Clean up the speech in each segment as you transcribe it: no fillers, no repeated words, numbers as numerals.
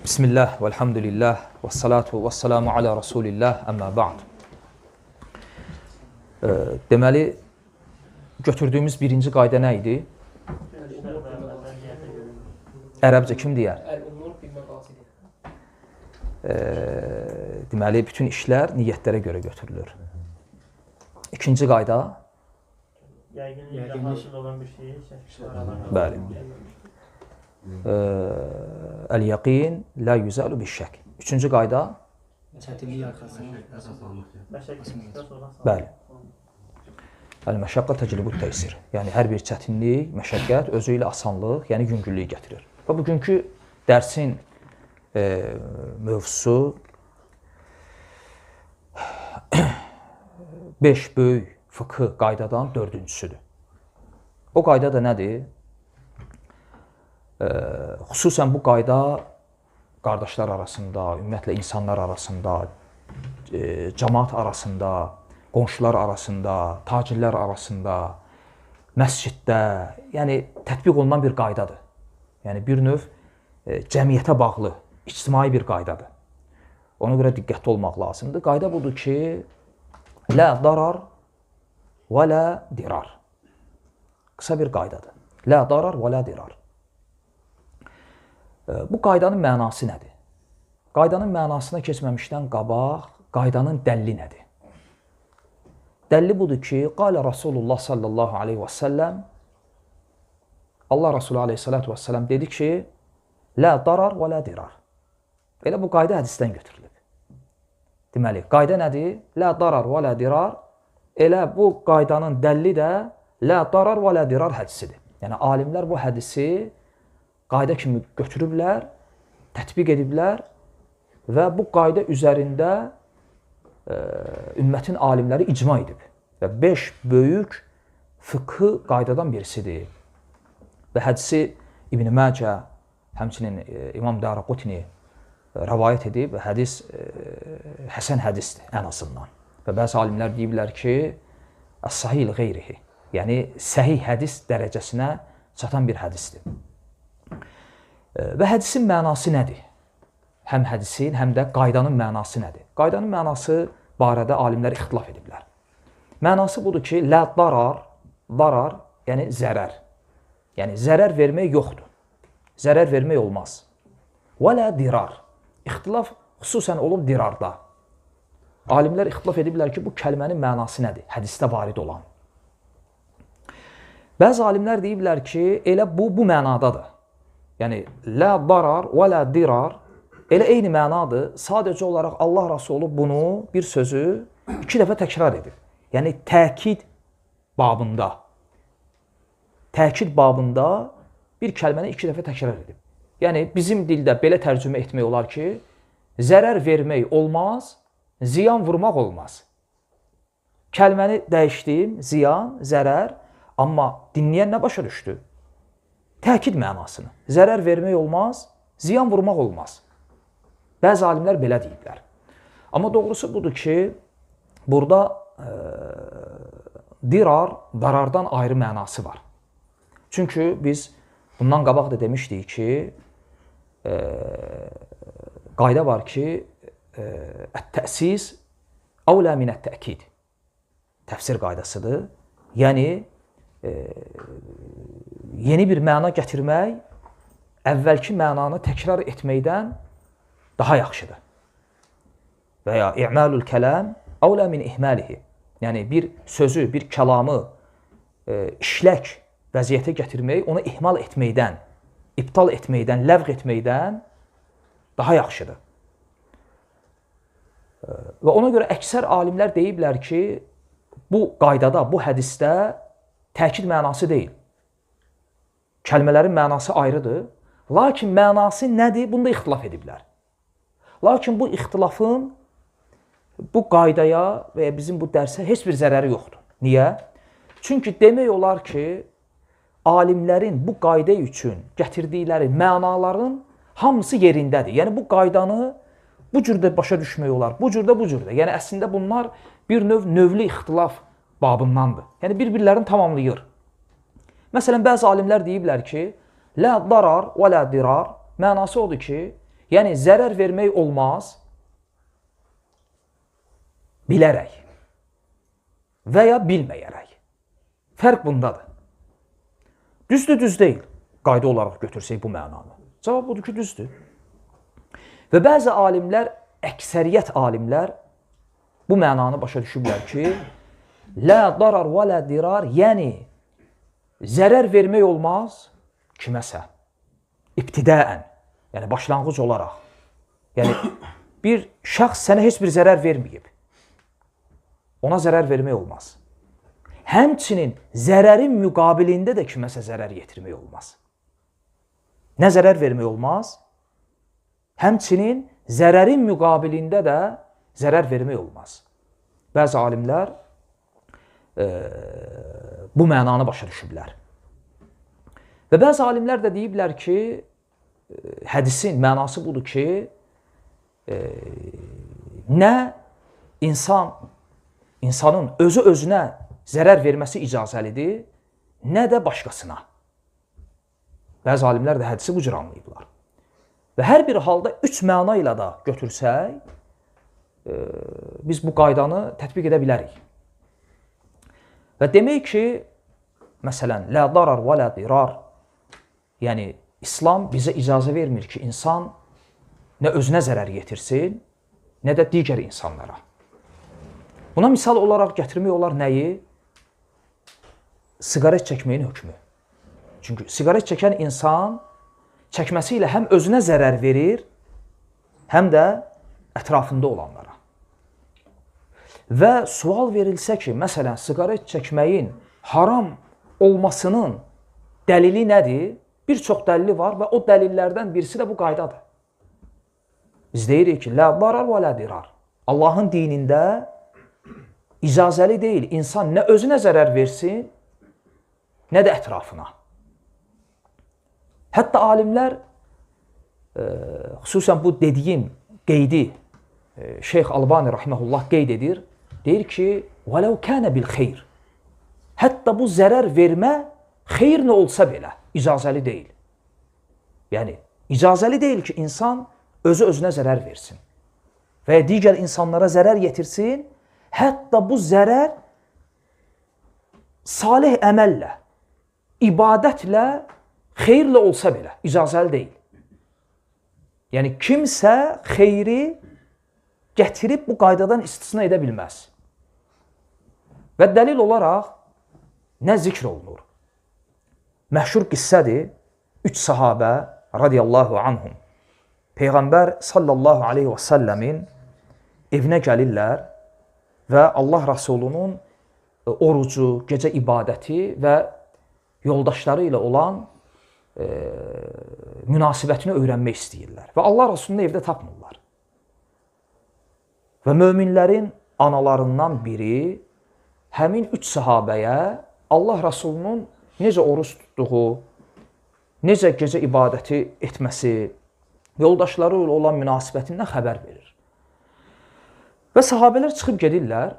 Bismillah, velhamdülillah, və salatu və salamu alə Rasulillah, əmmə ba'd. Deməli, götürdüyümüz birinci qayda nə idi? Ərəbcə kim deyər? Deməli, bütün işlər niyyətlərə görə götürülür. İkinci qayda? Bəli. Əl-yəqin lə yüzəlu bişşək. Üçüncü qayda? Çətinlik arxasında. Bəli. Əl-məşəqqə təclibut təysir. Yəni, hər bir çətinlik, məşəqqət özü ilə asanlıq, yəni yüngüllük gətirir. Və bugünkü dərsin mövzusu 5 böyük fıqhı qaydadan dördüncüsüdür. O qayda da nədir? Xüsusən bu qayda qardaşlar arasında, ümumiyyətlə insanlar arasında, cəmaat arasında, qonşular arasında, tacirlər arasında, məsciddə, yəni tətbiq olunan bir qaydadır. Yəni bir növ cəmiyyətə bağlı, ictimai bir qaydadır. Ona görə diqqətli olmaq lazımdır. Qayda budur ki, lə darar və lə dirar. Qısa bir qaydadır. Lə darar və lə dirar. Bu qaydanın mənası nədir? Qaydanın mənasına keçməmişdən qabaq, qaydanın dəlli nədir? Dəlli budur ki, qalə Rasulullah sallallahu aleyhi və səlləm, Allah Rasulü aleyhissalatu və səlləm dedi ki, lə darar və lə dirar. Elə bu qayda hədisdən götürülür. Deməli, qayda nədir? Lə darar və lə dirar. Elə bu qaydanın dəlli də lə darar və lə dirar hədisidir. Yəni, alimlər bu hədisi qayda kimi götürüblər, tətbiq ediblər və bu qayda üzərində ümmətin alimləri icma edib. Və 5 böyük fıqhı qaydadan birisidir. Və hədisi İbn-i Məcə, həmçinin İmam Daraqutni rəvayət edib və hədis həsən hədisdir ən azından. Və bəzi alimlər deyiblər ki, əs-sahih qeyrihi, yəni səhih hədis dərəcəsinə çatan bir hədisdir. Və hədisin mənası nədir? Həm hədisin, həm də qaydanın mənası nədir? Qaydanın mənası barədə alimlər ixtilaf ediblər. Mənası budur ki, lə darar, yəni zərər. Yəni, zərər vermək yoxdur. Zərər vermək olmaz. Və lə dirar. İxtilaf xüsusən olub dirarda. Alimlər ixtilaf ediblər ki, bu kəlmənin mənası nədir? Hədisdə varid olan. Bəzi alimlər deyiblər ki, elə bu mənadadır. Yəni, lə darar və lə dirar elə eyni mənadır. Sadəcə olaraq Allah Rasulü bunu, bir sözü 2 dəfə təkrar edib. Yəni, təkid babında bir kəlməni 2 dəfə təkrar edib. Yəni, bizim dildə belə tərcümə etmək olar ki, zərər vermək olmaz, ziyan vurmaq olmaz. Kəlməni dəyişdim, ziyan, zərər, amma dinləyən nə başa düşdü? Təkid mənasını. Zərər vermək olmaz, ziyan vurmaq olmaz. Bəzi alimlər belə deyiblər. Amma doğrusu budur ki, burada dirar, darardan ayrı mənası var. Çünki biz bundan qabaq da demişdik ki, qayda var ki, ət-təsis əvlə minət-təkid. Təfsir qaydasıdır. Yəni, yeni bir məna gətirmək əvvəlki mənanı təkrar etməkdən daha yaxşıdır. Və ya i'malul kələm əvlə min ihmalihi. Yəni bir sözü, bir kəlamı işlək vəziyyətə gətirmək, onu ihmal etməkdən, iptal etməkdən, ləğv etməkdən daha yaxşıdır. Və ona görə əksər alimlər deyiblər ki, bu qaydada, bu hədisdə təkid mənası deyil. Kəlmələrin mənası ayrıdır. Lakin mənası nədir? Bunda ixtilaf ediblər. Lakin bu ixtilafın bu qaydaya və ya bizim bu dərsə heç bir zərəri yoxdur. Niyə? Çünki demək olar ki, alimlərin bu qayda üçün gətirdikləri mənaların hamısı yerindədir. Yəni, bu qaydanı bu cürdə başa düşmək olar, bu cürdə. Yəni, əslində bunlar bir növlü ixtilaf babındandır. Yəni, bir-birlərini tamamlayır. Məsələn, bəzi alimlər deyiblər ki, lə darar və lə dirar mənası odur ki, Yəni, zərər vermək olmaz bilərək və ya bilməyərək. Fərq bundadır. Düzdür, düz deyil. Qayda olaraq götürsək bu mənanı. Cavab budur ki, düzdür. Və bəzi alimlər, əksəriyyət alimlər bu mənanı başa düşüblər ki, lə darar və lə dirar, yəni zərər vermək olmaz kiməsə. İbtidəən, yəni başlanğıc olaraq. Yəni, bir şəxs sənə heç bir zərər verməyib. Ona zərər vermək olmaz. Həmçinin zərərin müqabilində də kiməsə zərər yetirmək olmaz. Nə zərər vermək olmaz? Həmçinin zərərin müqabilində də zərər vermək olmaz. Bəzi alimlər bu mənanı başa düşüblər. Və bəzi alimlər də deyiblər ki, hədisin mənası budur ki, nə insanın özü-özünə zərər verməsi icazəlidir, nə də başqasına. Bəzi alimlər də hədisi bu cür anlayıblar. Və hər bir halda 3 məna ilə də götürsək, biz bu qaydanı tətbiq edə bilərik. Və demək ki, məsələn, lə darar və lə dirar, yəni İslam bizə icazə vermir ki, insan nə özünə zərər yetirsin, nə də digər insanlara. Buna misal olaraq gətirmək olar nəyi? Siqaret çəkməyin hökmü. Çünki siqaret çəkən insan çəkməsi ilə həm özünə zərər verir, həm də ətrafında olanlara. Və sual verilsə ki, məsələn, siqaret çəkməyin haram olmasının dəlili nədir? Bir çox dəlili var və o dəlillərdən birisi də bu qaydadır. Biz deyirik ki, lə darar və lə dirar. Allahın dinində icazəli deyil, insan nə özünə zərər versin, nə də ətrafına. Hətta alimlər, xüsusən bu dediyim qeydi Şeyx Albani rahiməhullah qeyd edir, deyir ki, وَلَوْ كَانَ بِالْخَيْرِ. Hətta bu zərər vermə xeyr nə olsa belə icazəli deyil. Yəni, icazəli deyil ki, insan özü-özünə zərər versin və ya digər insanlara zərər yetirsin, hətta bu zərər salih əməllə, ibadətlə, xeyirlə olsa belə icazəli deyil. Yəni, kimsə xeyri gətirib bu qaydadan istisna edə bilməz. Və dəlil olaraq nə zikr olunur? Məşhur qissədir, 3 sahabə radiyallahu anhum Peyğəmbər sallallahu aleyhi və səlləmin evinə gəlirlər və Allah Rasulunun orucu, gecə ibadəti və yoldaşları ilə olan münasibətini öyrənmək istəyirlər. Və Allah Rasulunu evdə tapmırlar. Və möminlərin analarından biri həmin 3 sahabəyə Allah Rasulunun necə oruç tutduğu, necə gecə ibadəti etməsi, yoldaşları ilə olan münasibətindən xəbər verir. Və sahabələr çıxıb gedirlər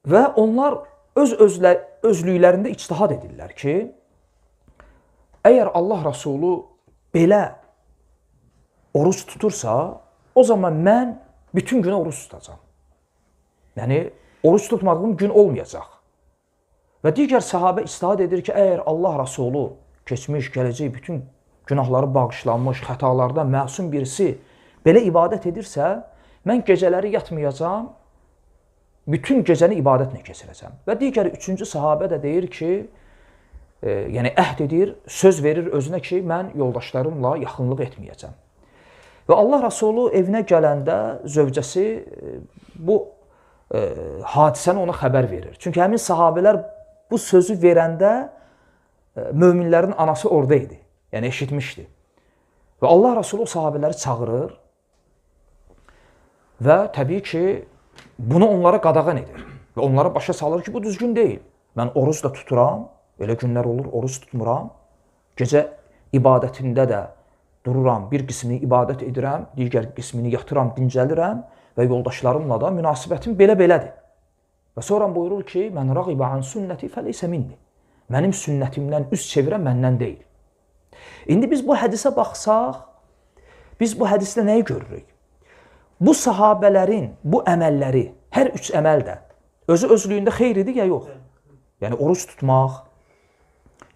və onlar özlüklərində ictihad edirlər ki, əgər Allah Rasulu belə oruç tutursa, o zaman mən bütün günə oruç tutacam. Yəni, oruç tutmadığım gün olmayacaq. Və digər sahabə ictihad edir ki, əgər Allah Rasulu keçmiş, gələcək bütün günahları bağışlanmış, xətalardan məsum birisi belə ibadət edirsə, mən gecələri yatmayacam, bütün gecəni ibadətlə keçirəcəm. Və digər 3-cü sahabə də deyir ki, yəni əhd edir, söz verir özünə ki, mən yoldaşlarımla yaxınlıq etməyəcəm. Və Allah Rasulu evinə gələndə zövcəsi bu hadisəni ona xəbər verir. Çünki həmin sahabələr bu sözü verəndə möminlərin anası orada idi, yəni eşitmişdi. Və Allah Rasulu o sahabələri çağırır və təbii ki, bunu onlara qadağan edir. Və onlara başa salır ki, bu düzgün deyil. Mən oruç da tuturam, elə günlər olur, oruç tutmuram. Gecə ibadətində də dururam, bir qismini ibadət edirəm, digər qismini yatıram, dincəlirəm və yoldaşlarımla da münasibətim belə-belədir. Və sonra buyurur ki, mən rəğibə an sünnəti fəleysə minni. Mənim sünnətimdən üz çevirən məndən deyil. İndi biz bu hədisə baxsaq, biz bu hədisdə nəyi görürük? Bu sahabələrin bu əməlləri, hər üç əməl də özlüyündə xeyr idi ya yox? Yəni oruç tutmaq,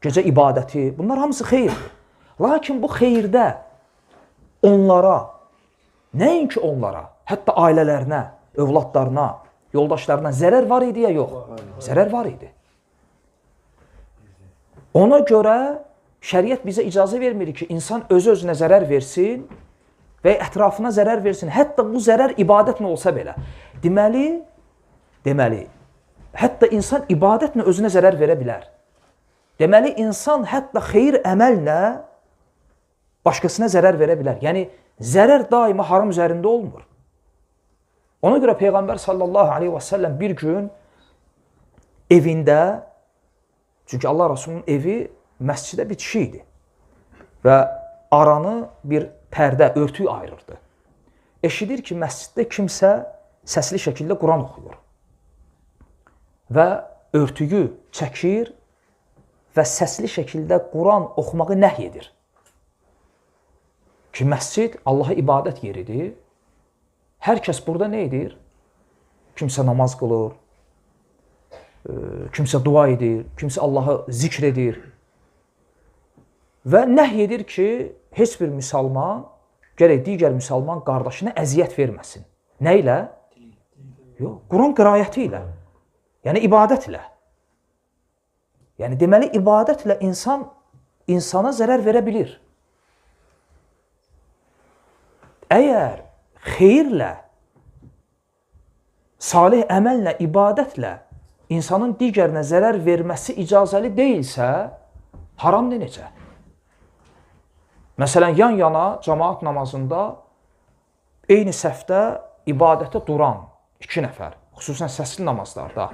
gecə ibadəti, bunlar hamısı xeyirdir. Lakin bu xeyirdə onlara, nəinki onlara, hətta ailələrinə, övladlarına, yoldaşlarına zərər var idi ya yox? Zərər var idi. Ona görə şəriət bizə icazə vermir ki, insan öz-özünə zərər versin və ətrafına zərər versin. Hətta bu zərər ibadətlə olsa belə. Deməli, hətta insan ibadətlə özünə zərər verə bilər. Deməli, insan hətta xeyir əməllə başqasına zərər verə bilər. Yəni, zərər daima haram üzərində olmur. Ona görə Peyğəmbər sallallahu aleyhi və səlləm bir gün evində, çünki Allah Rasulunun evi məscidə bitişi idi və aranı bir pərdə, örtük ayırırdı. Eşidir ki, məsciddə kimsə səsli şəkildə Quran oxuyur və örtüyü çəkir və səsli şəkildə Quran oxumağı nəhy edir. Ki, məscid Allaha ibadət yeridir. Hər kəs burada nə edir? Kimsə namaz qılır, kimsə dua edir, kimsə Allahı zikr edir. Və nəhy edir ki, heç bir müsəlman, gərək digər müsəlman qardaşına əziyyət verməsin. Nə ilə? Yox, Quran qirayəti ilə. Yəni, ibadətlə. Yəni, deməli, ibadətlə insan insana zərər verə bilir. Əgər xeyirlə, salih əməllə, ibadətlə insanın digərinə zərər verməsi icazəli deyilsə, haramdır necə? Məsələn, yan-yana cəmaat namazında eyni səhvdə ibadətə duran 2 nəfər, xüsusən səsli namazlarda,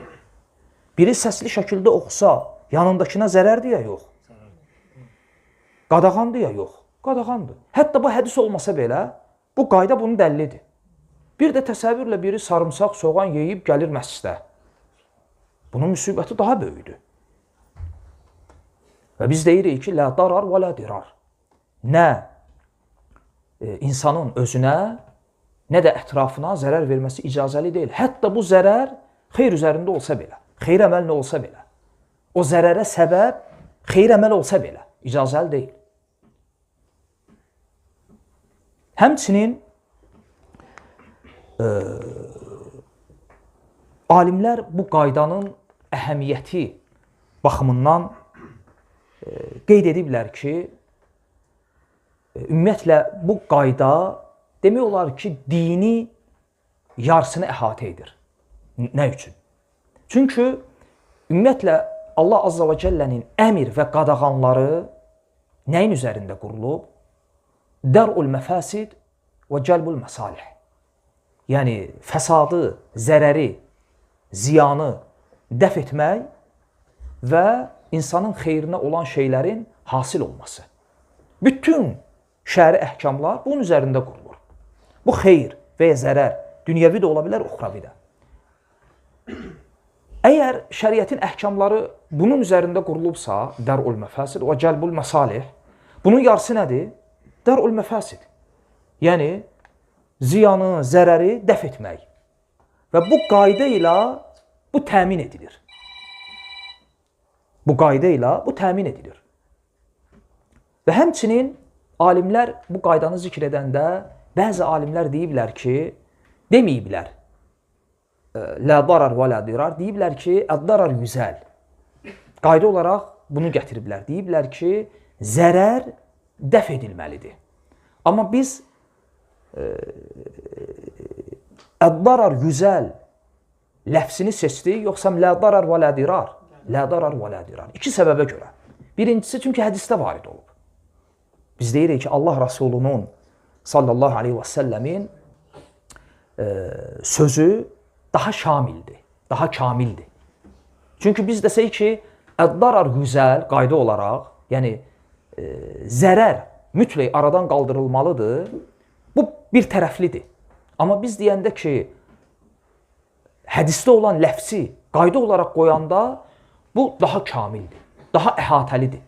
biri səsli şəkildə oxusa, yanındakına zərərdir ya yox? Qadağandır ya yox? Qadağandır. Hətta bu hədis olmasa belə, bu qayda bunun dəllidir. Bir də təsəvvürlə biri sarımsaq, soğan yeyib gəlir məscidə. Bunun müsibəti daha böyükdür. Və biz deyirik ki, lə darar və lə dirar. Nə insanın özünə, nə də ətrafına zərər verməsi icazəli deyil. Hətta bu zərər xeyr üzərində olsa belə, xeyr əməllə olsa belə, o zərərə səbəb xeyr əməl olsa belə, icazəli deyil. Həmçinin alimlər bu qaydanın əhəmiyyəti baxımından qeyd ediblər ki, ümumiyyətlə bu qayda demək olar ki, dini yarısını əhatə edir. Nə üçün? Çünki ümumiyyətlə Allah Azza və Cəllənin əmr və qadağanları nəyin üzərində qurulub? Dər'ul məfəsid və cəlbul məsalih. Yəni, fəsadı, zərəri, ziyanı dəf etmək və insanın xeyrinə olan şeylərin hasil olması. Bütün şəri əhkamlar bunun üzərində qurulur. Bu xeyr və ya zərər, dünyəvi də ola bilər, uxravi də. Əgər şəriətin əhkamları bunun üzərində qurulubsa, dər'ul məfəsid və cəlbul məsalih, bunun yarısı nədir? Dər'ul məfəsid. Yəni, ziyanı, zərəri dəf etmək. Və bu qayda ilə bu təmin edilir. Bu qayda ilə bu təmin edilir. Və həmçinin alimlər bu qaydanı zikr edəndə bəzi alimlər deyiblər ki, deməyiblər, lə darar və lə dirar, deyiblər ki, əd-darar yüzəl. Qayda olaraq bunu gətiriblər. Deyiblər ki, zərər dəf edilməlidir. Amma biz əd-darar yüzəl ləfsini seçdik, yoxsa lə darar və lə dirar? Lə darar və lə dirar. 2 səbəbə görə. Birincisi, çünki hədisdə varid olub. Biz deyirik ki, Allah Rasulunun sallallahu aleyhi və səlləmin sözü daha şamildir, daha kamildir. Çünki biz desək ki, əd-darar yüzəl qayda olaraq, yəni zərər mütləq aradan qaldırılmalıdır, bu bir tərəflidir. Amma biz deyəndə ki, hədisdə olan ləfsi qayda olaraq qoyanda, bu daha kamildir, daha əhatəlidir.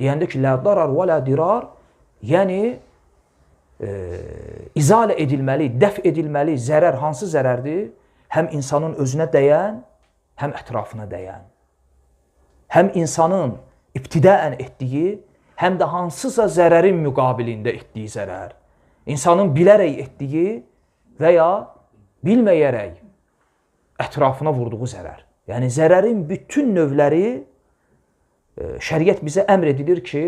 Deyəndə ki, lə darar və lə dirar, yəni izalə edilməli, dəf edilməli zərər hansı zərərdir? Həm insanın özünə dəyən, həm ətrafına dəyən. Həm insanın ibtidaən etdiyi, həm də hansısa zərərin müqabilində etdiyi zərər. İnsanın bilərək etdiyi və ya bilməyərək ətrafına vurduğu zərər. Yəni, zərərin bütün növləri şəriət bizə əmr edilir ki,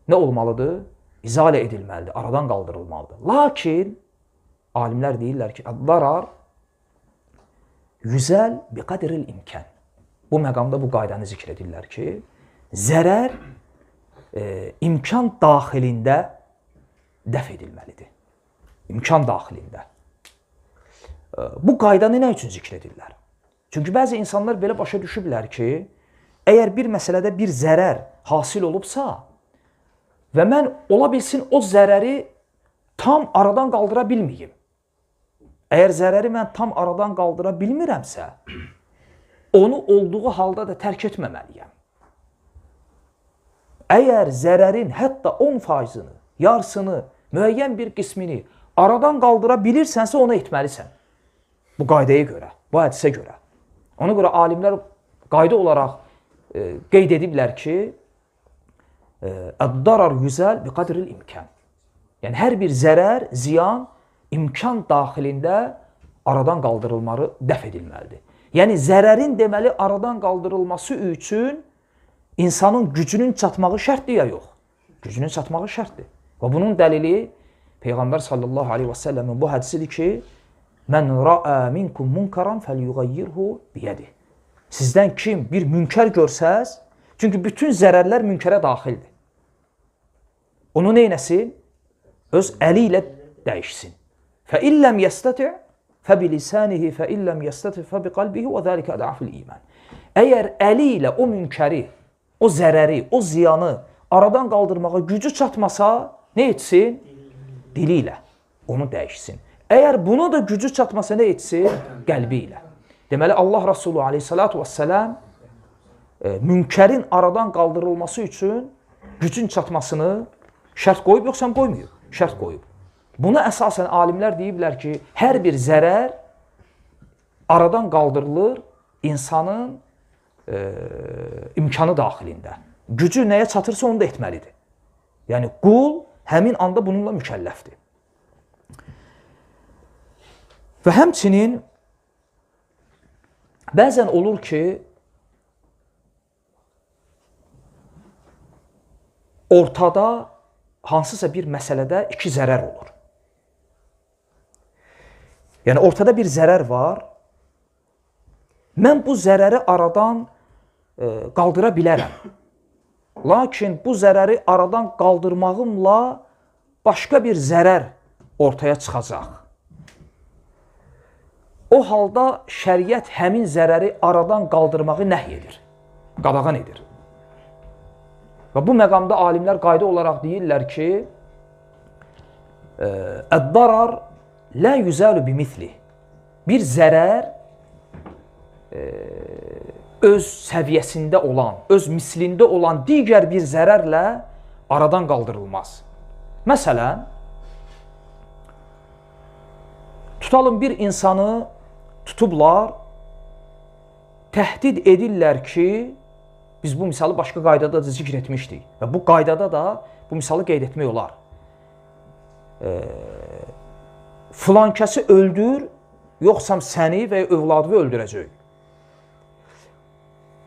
nə olmalıdır? İzalə edilməlidir, aradan qaldırılmalıdır. Lakin, alimlər deyirlər ki, əd-darar yüzəl bi qədril imkan. Bu məqamda bu qaydanı zikr edirlər ki, zərər imkan daxilində dəf edilməlidir. İmkan daxilində. Bu qaydanı nə üçün zikr edirlər? Çünki bəzi insanlar belə başa düşüblər ki, əgər bir məsələdə bir zərər hasil olubsa və mən ola bilsin o zərəri tam aradan qaldıra bilməyim. Əgər zərəri mən tam aradan qaldıra bilmirəmsə, onu olduğu halda da tərk etməməliyəm. Əgər zərərin hətta 10%-ni, yarısını, müəyyən bir qismini aradan qaldıra bilirsənsə, onu etməlisən. Bu qaydaya görə, bu hədisə görə. Ona görə alimlər qayda olaraq qeyd ediblər ki, əd-darar yüzəl bi qədril imkan. Yəni, hər bir zərər, ziyan imkan daxilində aradan qaldırılmalı, dəf edilməlidir. Yəni, zərərin deməli aradan qaldırılması üçün insanın gücünün çatmağı şərtdir ya yox? Gücünün çatmağı şərtdir. Və bunun dəlili Peyğəmbər sallallahu aleyhi və səlləmin bu hədisidir ki, mən rəə minkum munkaran fəlyuğayyirhu biyədih. Sizdən kim bir münkər görsəz, çünki bütün zərərlər münkərə daxildir. Onu neynəsin? Öz əli ilə dəyişsin. فَإِلَّمْ يَسْتَتِعْ فَبِلِسَانِهِ فَإِلَّمْ يَسْتَتِعْ فَبِقَلْبِهِ وَذَٰلِكَ أَضْعَفُ الْإِيمَانِ. Əgər əli ilə o münkəri, o zərəri, o ziyanı aradan qaldırmağa gücü çatmasa, nə etsin? Dili ilə onu dəyişsin. Əgər buna da gücü çatmasa, nə etsin? Qəlbi ilə. Deməli, Allah Rasulü aleyhissalatu vesselam münkərin aradan qaldırılması üçün gücün çatmasını şərt qoyub, yoxsa qoymayıb? Şərt qoyub. Buna əsasən alimlər deyiblər ki, hər bir zərər aradan qaldırılır insanın imkanı daxilində. Gücü nəyə çatırsa onu da etməlidir. Yəni, qul həmin anda bununla mükəlləfdir. Və həmçinin bəzən olur ki, ortada hansısa bir məsələdə iki zərər olur. Yəni, ortada bir zərər var. Mən bu zərəri aradan qaldıra bilərəm. Lakin bu zərəri aradan qaldırmağımla başqa bir zərər ortaya çıxacaq. O halda şəriət həmin zərəri aradan qaldırmağı nəhy edir, qadağan edir. Və bu məqamda alimlər qayda olaraq deyirlər ki, əd-darar lə yüzəlu bimithli. Bir zərər öz səviyyəsində olan, öz mislində olan digər bir zərərlə aradan qaldırılmaz. Məsələn, tutalım bir insanı tutublar, təhdid edirlər ki, biz bu misalı başqa qaydada da zikr etmişdik və bu qaydada da bu misalı qeyd etmək olar. Filankəsi öldür, yoxsa səni və ya övladını öldürəcək.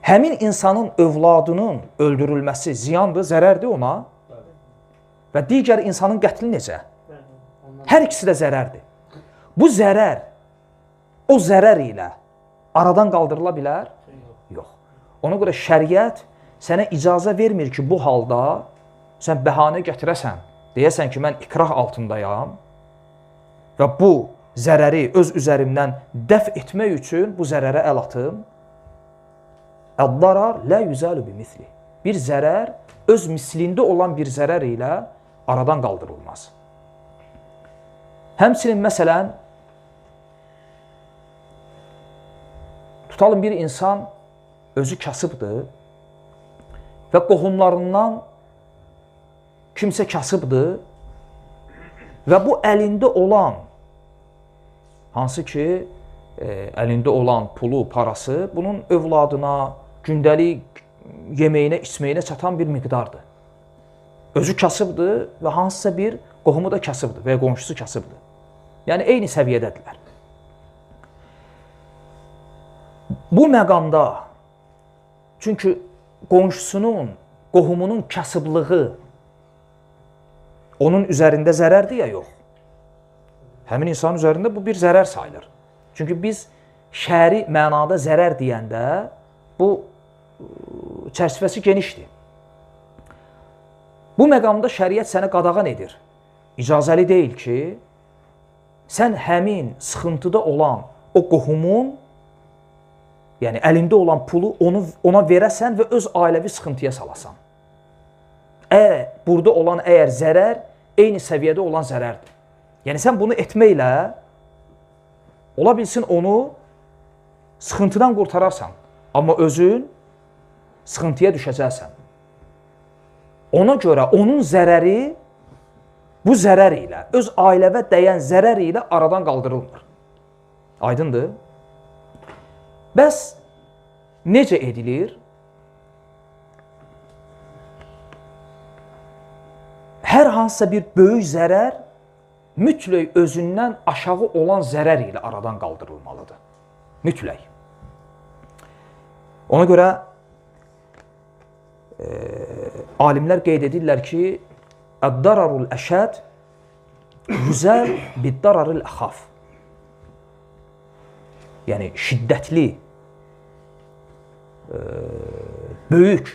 Həmin insanın övladının öldürülməsi ziyandır, zərərdir ona və digər insanın qətli necə? Hər ikisi də zərərdir. Bu zərər, o zərər ilə aradan qaldırıla bilər? Yox. Ona görə şəriət sənə icazə vermir ki, bu halda sən bəhanə gətirəsən, deyəsən ki, mən ikrah altındayam və bu zərəri öz üzərimdən dəf etmək üçün bu zərərə əl atım. Əd-darar lə yüzəlu bimithli. Bir zərər öz mislində olan bir zərər ilə aradan qaldırılmaz. Həmçinin məsələn, tutalım bir insan özü kasıbdır və qohumlarından kimsə kasıbdır Və bu əlində olan, hansı ki, əlində olan pulu, parası, bunun övladına, gündəlik yeməyinə, içməyinə çatan bir miqdardır. Özü kasıbdır və hansısa bir qohumu da kasıbdır və ya qonşusu kasıbdır. Yəni, eyni səviyyədədirlər. Bu məqamda, çünki qonşusunun, qohumunun kasıblığı onun üzərində zərərdir ya yox. Həmin insanın üzərində bu bir zərər sayılır. Çünki biz şəri mənada zərər deyəndə bu çərçivəsi genişdir. Bu məqamda şəriət sənə qadağan edir. İcazəli deyil ki, sən həmin sıxıntıda olan o qohumun, yəni əlində olan pulu ona verəsən və öz ailəvi sıxıntıya salasan. Burada olan əgər zərər, eyni səviyyədə olan zərərdir. Yəni, sən bunu etməklə, ola bilsin onu sıxıntıdan qurtararsan, amma özün sıxıntıya düşəcəksən. Ona görə onun zərəri bu zərər ilə, öz ailəvə dəyən zərər ilə aradan qaldırılmır. Aydındır? Bəs necə edilir? Hər hansısa bir böyük zərər mütləq özündən aşağı olan zərər ilə aradan qaldırılmalıdır. Mütləq. Ona görə alimlər qeyd edirlər ki, əd-dararul əşəd yüzəl bid-dararil əxaf. Yəni, şiddətli, böyük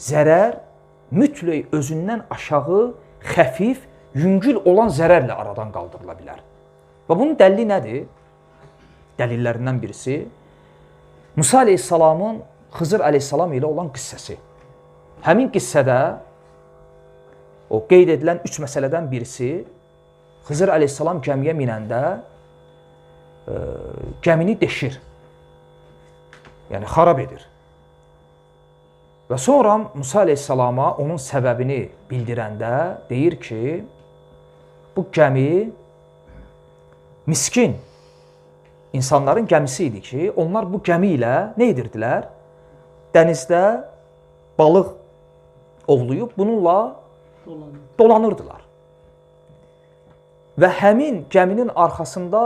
zərər mütləq özündən aşağı, xəfif, yüngül olan zərərlə aradan qaldırıla bilər. Və bunun dəlili nədir? Dəlillərindən birisi Musa əleyhissalamın Xızır əleyhissalam ilə olan qissəsi. Həmin qissədə o qeyd edilən 3 məsələdən birisi Xızır əleyhissalam gəmiyə minəndə gəmini deşir. Yəni, xarab edir. Və sonra Musa əleyhissalama onun səbəbini bildirəndə deyir ki, bu gəmi miskin insanların gəmisi idi ki, onlar bu gəmi ilə nə edirdilər? Dənizdə balıq ovlayıb bununla dolanırdılar. Və həmin gəminin arxasında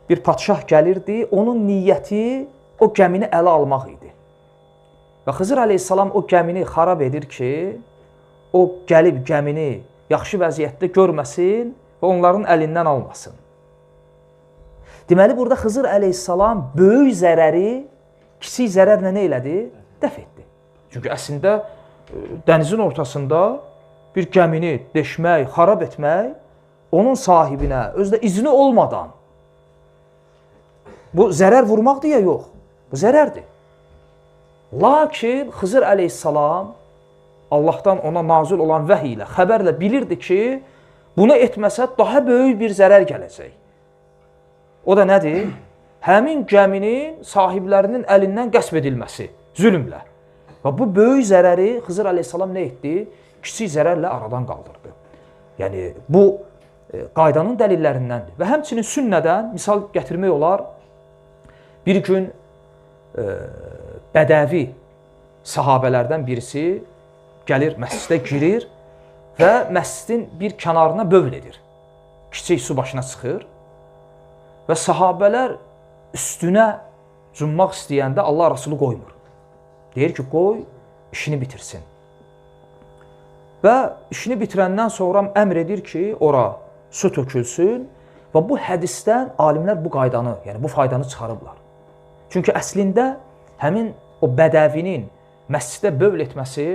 bir padşah gəlirdi, onun niyyəti o gəmini ələ almaq idi. Və Xızır əleyhissalam o gəmini xarab edir ki, o gəlib gəmini yaxşı vəziyyətdə görməsin və onların əlindən almasın. Deməli, burada Xızır əleyhissalam böyük zərəri kiçik zərərlə nə elədi? Dəf etdi. Çünki əslində dənizin ortasında bir gəmini deşmək, xarab etmək onun sahibinə, özdə izni olmadan bu zərər vurmaqdır ya yox, bu zərərdir. Lakin Xızır əleyhissalam Allahdan ona nazil olan vəhiy ilə, xəbərlə bilirdi ki, bunu etməsə daha böyük bir zərər gələcək. O da nədir? Həmin gəminin sahiblərinin əlindən qəsb edilməsi, zülmlə. Və bu böyük zərəri Xızır əleyhissalam nə etdi? Kiçik zərərlə aradan qaldırdı. Yəni, bu qaydanın dəlillərindəndir. Və həmçinin sünnədən misal gətirmək olar, bir gün bədəvi sahabələrdən birisi gəlir, məscidə girir və məscidin bir kənarına bövl edir. Kiçik su başına çıxır və sahabələr üstünə cummaq istəyəndə Allah Rasulü qoymur. Deyir ki, qoy, işini bitirsin. Və işini bitirəndən sonra əmr edir ki, ora su tökülsün və bu hədisdən alimlər bu qaydanı, yəni bu faydanı çıxarıblar. Çünki əslində həmin o bədəvinin məscidə bövl etməsi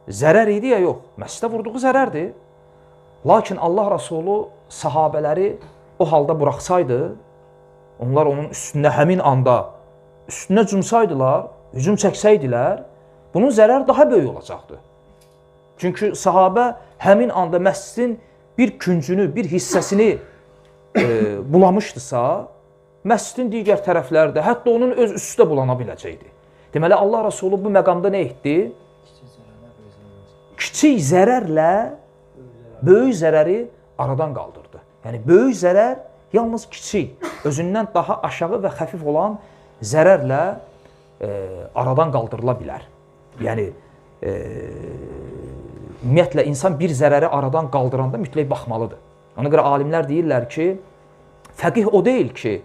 zərər idi ya yox, məscidə vurduğu zərərdir. Lakin Allah Rasulü sahabələri o halda buraxsaydı, onlar onun üstündə həmin anda üstünə cumsaydılar, hücum çəksəydilər, bunun zərər daha böyük olacaqdı. Çünki sahabə həmin anda məscidin bir küncünü, bir hissəsini bulamışdısa, məscidin digər tərəflərdə, hətta onun öz üstü də bulana biləcəkdi. Deməli, Allah Rasulü bu məqamda nə etdi? Kiçik zərərlə böyük zərəri aradan qaldırdı. Yəni böyük zərər yalnız kiçik, özündən daha aşağı və xəfif olan zərərlə aradan qaldırıla bilər. Yəni ümumiyyətlə insan bir zərəri aradan qaldıranda mütləq baxmalıdır. Ona görə alimlər deyirlər ki, fəqih o deyil ki,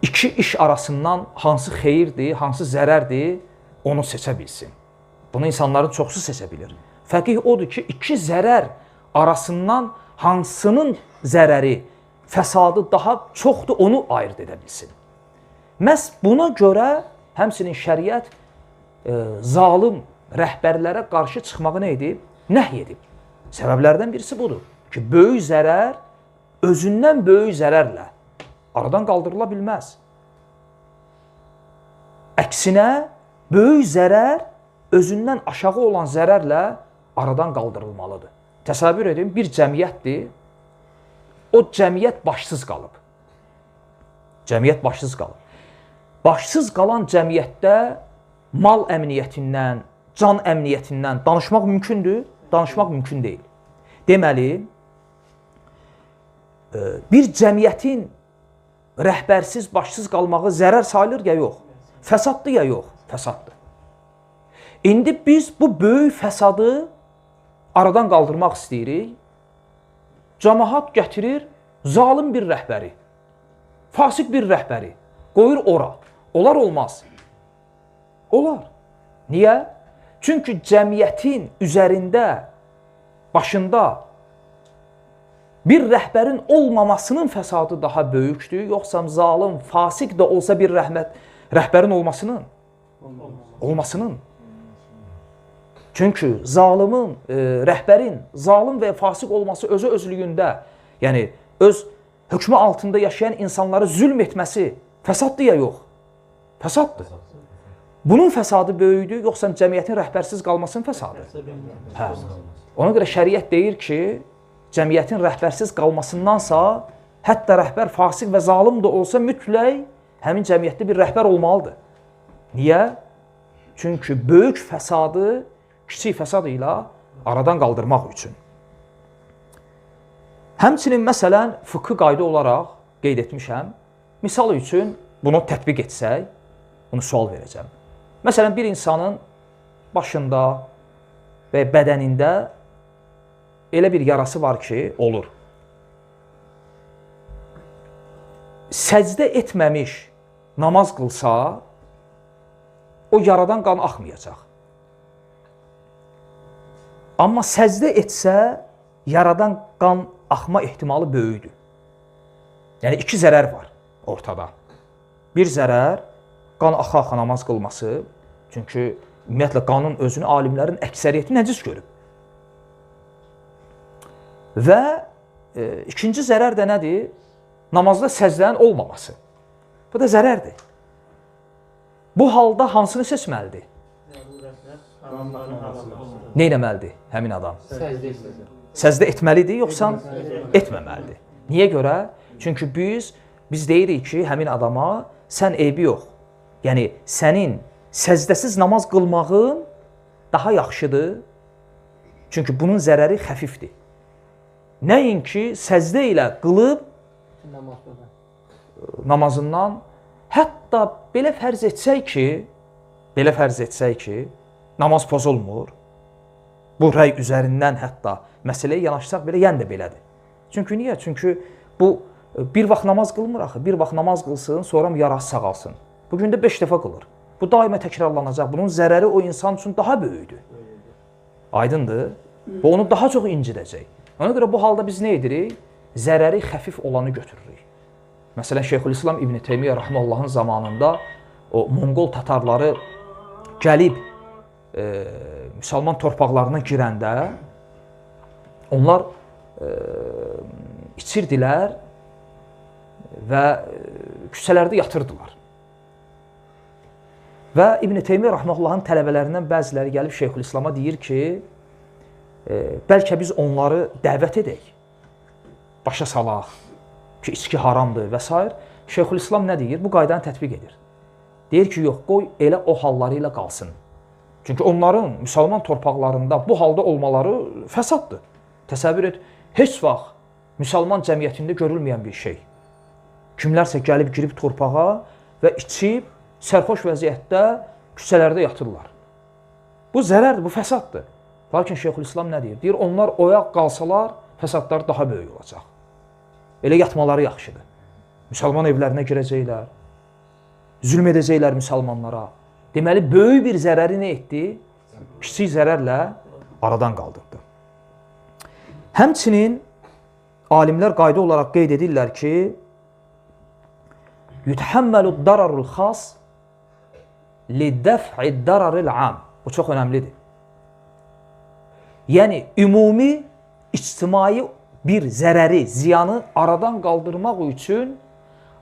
iki iş arasından hansı xeyirdir, hansı zərərdir, onu seçə bilsin. Bunu insanların çoxsu seçə bilir. Fəqih odur ki, iki zərər arasından hansının zərəri, fəsadı daha çoxdur, onu ayırt edə bilsin. Məhz buna görə həmçinin şəriət zalım rəhbərlərə qarşı çıxmağı nə edib? Nəhy edib. Səbəblərdən birisi budur ki, böyük zərər özündən böyük zərərlə aradan qaldırıla bilməz. Əksinə, böyük zərər özündən aşağı olan zərərlə aradan qaldırılmalıdır. Təsəvvür edin, bir cəmiyyətdir, o cəmiyyət başsız qalıb. Cəmiyyət başsız qalıb. Başsız qalan cəmiyyətdə mal əmniyyətindən, can əmniyyətindən danışmaq mümkündür, danışmaq mümkün deyil. Deməli, bir cəmiyyətin rəhbərsiz, başsız qalmağı zərər sayılır ya yox, fəsaddır ya yox, fəsaddır. İndi biz bu böyük fəsadı aradan qaldırmaq istəyirik. Cəmaət gətirir zalim bir rəhbəri, fasik bir rəhbəri, qoyur ora. Olar olmaz. Olar. Niyə? Çünki cəmiyyətin üzərində, başında bir rəhbərin olmamasının fəsadı daha böyükdür, yoxsa zalim, fasik də olsa bir rəhbərin olmasının? Olmasının. Çünki zalimin, rəhbərin zalim və fasik olması özü özlüyündə, yəni öz hökmü altında yaşayan insanlara zülm etməsi fəsaddır ya yox? Fəsaddır. Bunun fəsadı böyükdür, yoxsa cəmiyyətin rəhbərsiz qalmasının fəsadı? Hə. Ona görə şəriət deyir ki, cəmiyyətin rəhbərsiz qalmasındansa, hətta rəhbər fasik və zalim də olsa mütləq həmin cəmiyyətdə bir rəhbər olmalıdır. Niyə? Çünki böyük fəsadı kiçik fəsad ilə aradan qaldırmaq üçün. Həmçinin məsələn, fıqhi qayda olaraq qeyd etmişəm. Misal üçün bunu tətbiq etsək, bunu sual verəcəm. Məsələn, bir insanın başında və bədənində elə bir yarası var ki, olur. Səcdə etməmiş namaz qılsa, o yaradan qan axmayacaq. Amma səcdə etsə, yaradan qan axma ehtimalı böyükdür. Yəni, iki zərər var ortada. Bir zərər, qan axa-axa namaz qılması. Çünki ümumiyyətlə qanın özünü alimlərin əksəriyyəti nəcis görüb. Və ikinci zərər də nədir? Namazda səcdənin olmaması. Bu da zərərdir. Bu halda hansını seçməlidir? Nə etməlidir həmin adam? Səzdə etməlidir, yoxsa etməməlidir. Niyə görə? Çünki biz deyirik ki, həmin adama sən eybi yox. Yəni, sənin səzdəsiz namaz qılmağın daha yaxşıdır. Çünki bunun zərəri xəfifdir. Nəinki səzdə ilə qılıb namazından, hətta belə fərz etsək ki, namaz pozulmur. Bu rəy üzərindən hətta məsələyə yanaşsaq belə, yəni də belədir. Çünki niyə? Çünki bu bir vaxt namaz qılmır axı, bir vaxt namaz qılsın, sonra yarası sağalsın. Bugün də 5 dəfə qılır. Bu daima təkrarlanacaq. Bunun zərəri o insan üçün daha böyükdür. Aydındır? Bu onu daha çox incidəcək. Ona görə bu halda biz nə edirik? Zərəri xəfif olanı götürürük. Məsələn, Şeyxülislam İbn Teymiyyə Rəhməllahın zamanında o Monqol tatarları gəlib müsəlman torpaqlarına girəndə onlar içirdilər və küçələrdə yatırdılar. Və İbn Teymiyyə Rəhməllahın tələbələrindən bəziləri gəlib Şeyxülislama deyir ki, bəlkə biz onları dəvət edək, başa salaq ki, içki haramdır və s. Şeyxülislam nə deyir? Bu qaydanı tətbiq edir. Deyir ki, yox, qoy elə o halları ilə qalsın. Çünki onların müsəlman torpaqlarında bu halda olmaları fəsaddır. Təsəvvür et, heç vaxt müsəlman cəmiyyətində görülməyən bir şey. Kimlərsə gəlib girib torpağa və içib, sərxoş vəziyyətdə küçələrdə yatırlar. Bu zərərdir, bu fəsaddır. Lakin Şeyxülislam nə deyir? Deyir, onlar oyaq qalsalar, fəsadlar daha böyük olacaq. Elə yatmaları yaxşıdır. Müsəlman evlərinə girəcəklər, zülm edəcəklər müsəlmanlara. Deməli, böyük bir zərəri nə etdi? Kiçik zərərlə aradan qaldırdı. Həmçinin alimlər qayda olaraq qeyd edirlər ki, yutəhamməlu dararul xas lidəf'i dararil am. Bu çox önəmlidir. Yəni, ümumi, ictimai bir zərəri, ziyanı aradan qaldırmaq üçün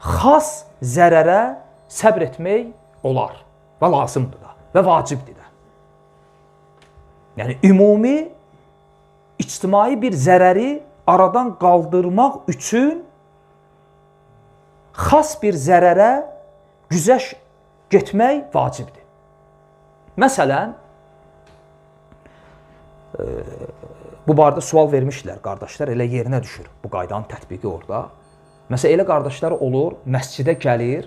xas zərərə səbr etmək olar və lazımdır da və vacibdir də. Yəni, ümumi, ictimai bir zərəri aradan qaldırmaq üçün xas bir zərərə güzəşt getmək vacibdir. Məsələn, bu barədə sual vermişlər qardaşlar, elə yerinə düşür bu qaydanın tətbiqi orada. Məsələn, elə qardaşlar olur, məscidə gəlir,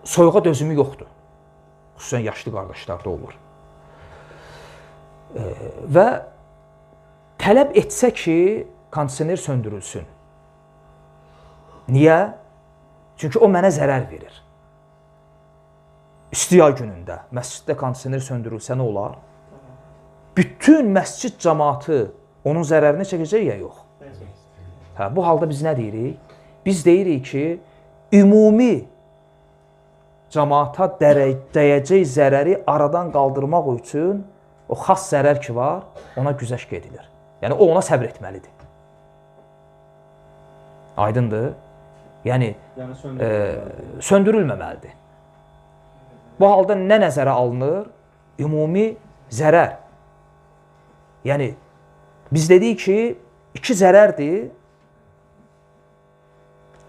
soyuğa dözümü yoxdur. Xüsusən yaşlı qardaşlarda olur. Və tələb etsə ki, kondisioner söndürülsün. Niyə? Çünki o mənə zərər verir. İsti yay günündə məsciddə kondisioner söndürülsə nə olar? Bütün məscid cəmaatı onun zərərini çəkəcək ya yox. Bu halda biz nə deyirik? Biz deyirik ki, ümumi cəmaata dəyəcək zərəri aradan qaldırmaq üçün o xas zərər ki var, ona güzəşt edilir. Yəni, o ona səbr etməlidir. Aydındır? Yəni söndürülməməlidir. Bu halda nə nəzərə alınır? Ümumi zərər. Yəni, biz dedik ki, iki zərərdir.